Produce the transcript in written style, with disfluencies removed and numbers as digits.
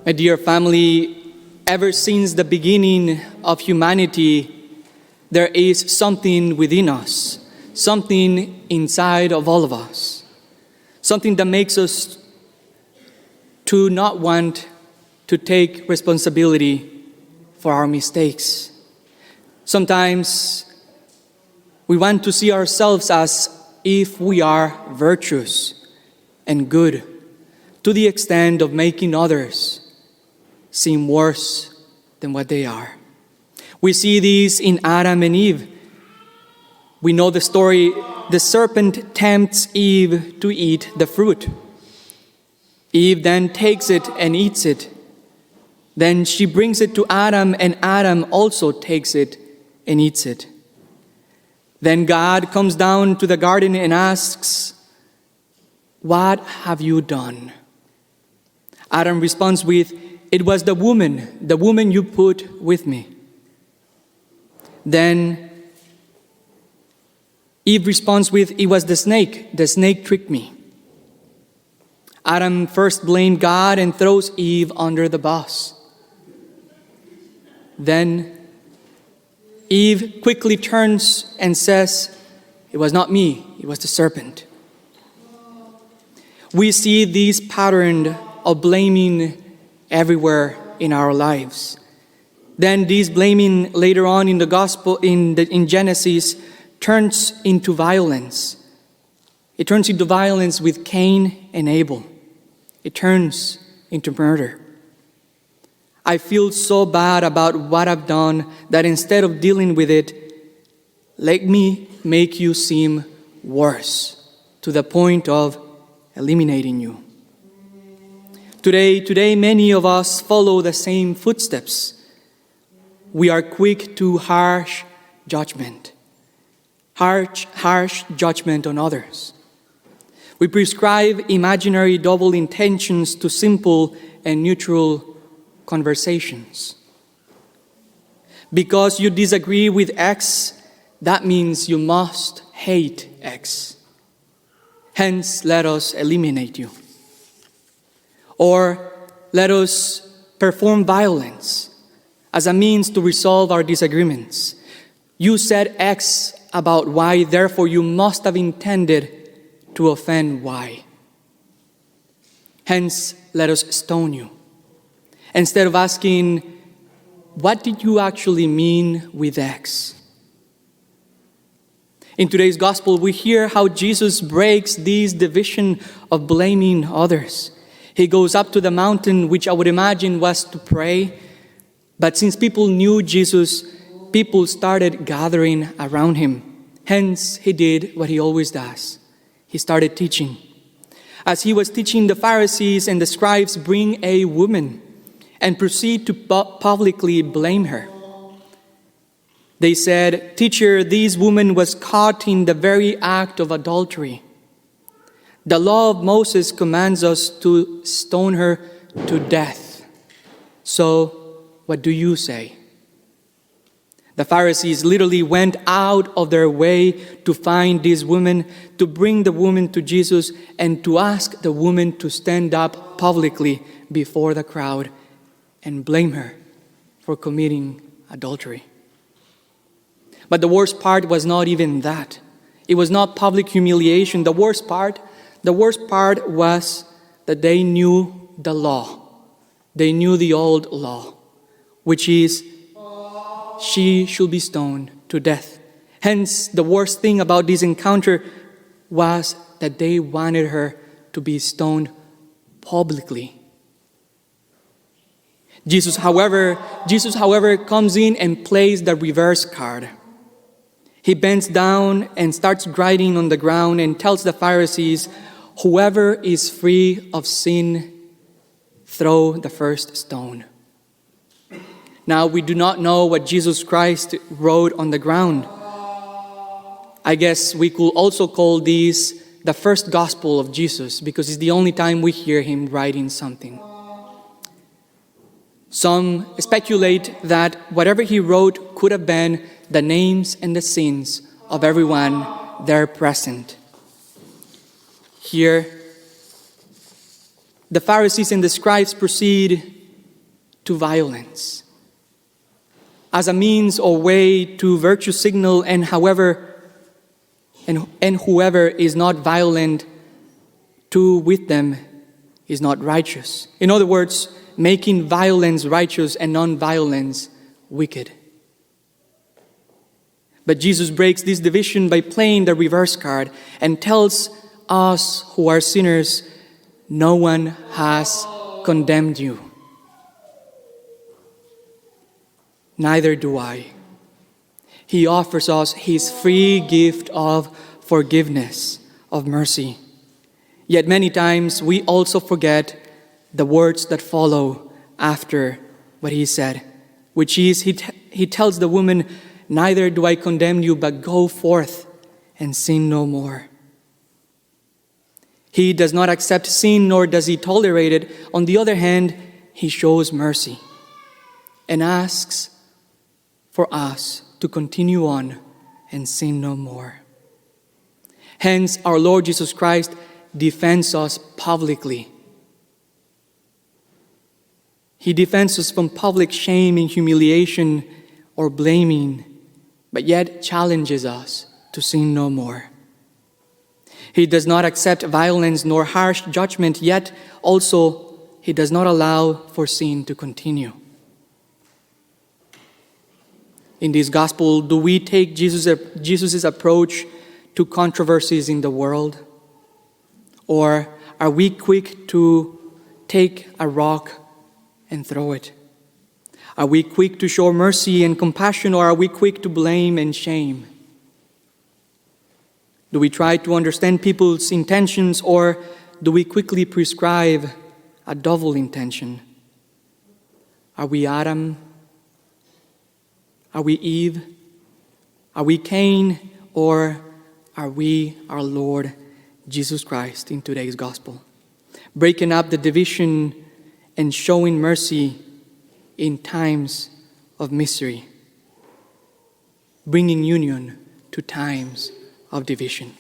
My dear family, ever since the beginning of humanity, there is something within us, something inside of all of us, something that makes us to not want to take responsibility for our mistakes. Sometimes we want to see ourselves as if we are virtuous and good, to the extent of making others seem worse than what they are. We see these in Adam and Eve. We know the story. The serpent tempts Eve to eat the fruit. Eve then takes it and eats it. Then she brings it to Adam, and Adam also takes it and eats it. Then God comes down to the garden and asks, "What have you done?" Adam responds with, "It was the woman you put with me." Then Eve responds with, "It was the snake tricked me." Adam first blamed God and throws Eve under the bus. Then Eve quickly turns and says, "It was not me, it was the serpent." We see this pattern of blaming everywhere in our lives. Then this blaming later on in the gospel, in Genesis, turns into violence. It turns into violence with Cain and Abel. It turns into murder. I feel so bad about what I've done that instead of dealing with it, let me make you seem worse to the point of eliminating you. Today, many of us follow the same footsteps. We are quick to harsh judgment on others. We prescribe imaginary double intentions to simple and neutral conversations. Because you disagree with X, that means you must hate X. Hence, let us eliminate you. Or let us perform violence as a means to resolve our disagreements. You said X about Y, therefore you must have intended to offend Y. Hence, let us stone you. Instead of asking, what did you actually mean with X? In today's gospel, we hear how Jesus breaks this division of blaming others. He goes up to the mountain, which I would imagine was to pray. But since people knew Jesus, people started gathering around him. Hence, he did what he always does. He started teaching. As he was teaching, the Pharisees and the scribes bring a woman and proceed to publicly blame her. They said, "Teacher, this woman was caught in the very act of adultery. The law of Moses commands us to stone her to death. So, what do you say?" The Pharisees literally went out of their way to find this woman, to bring the woman to Jesus, and to ask the woman to stand up publicly before the crowd and blame her for committing adultery. But the worst part was not even that. It was not public humiliation. The worst part was that they knew the law. They knew the old law, which is she should be stoned to death. Hence, the worst thing about this encounter was that they wanted her to be stoned publicly. Jesus, however, comes in and plays the reverse card. He bends down and starts writing on the ground and tells the Pharisees, "Whoever is free of sin, throw the first stone." Now, we do not know what Jesus Christ wrote on the ground. I guess we could also call this the first gospel of Jesus, because it's the only time we hear him writing something. Some speculate that whatever he wrote could have been the names and the sins of everyone there present. Here, the Pharisees and the scribes proceed to violence, as a means or way to virtue signal, and whoever is not violent to with them is not righteous. In other words, making violence righteous and non-violence wicked. But Jesus breaks this division by playing the reverse card and tells us who are sinners, no one has condemned you. Neither do I. He offers us His free gift of forgiveness, of mercy. Yet many times we also forget the words that follow after what He said, which is, He tells the woman, neither do I condemn you, but go forth and sin no more. He does not accept sin, nor does He tolerate it. On the other hand, He shows mercy and asks for us to continue on and sin no more. Hence, our Lord Jesus Christ defends us publicly. He defends us from public shame and humiliation or blaming, but yet challenges us to sin no more. He does not accept violence nor harsh judgment, yet also He does not allow for sin to continue. In this gospel, do we take Jesus' approach to controversies in the world? Or are we quick to take a rock and throw it? Are we quick to show mercy and compassion, or are we quick to blame and shame? Do we try to understand people's intentions, or do we quickly prescribe a double intention? Are we Adam? Are we Eve? Are we Cain? Or are we our Lord Jesus Christ in today's gospel? Breaking up the division and showing mercy in times of misery, bringing union to times of division.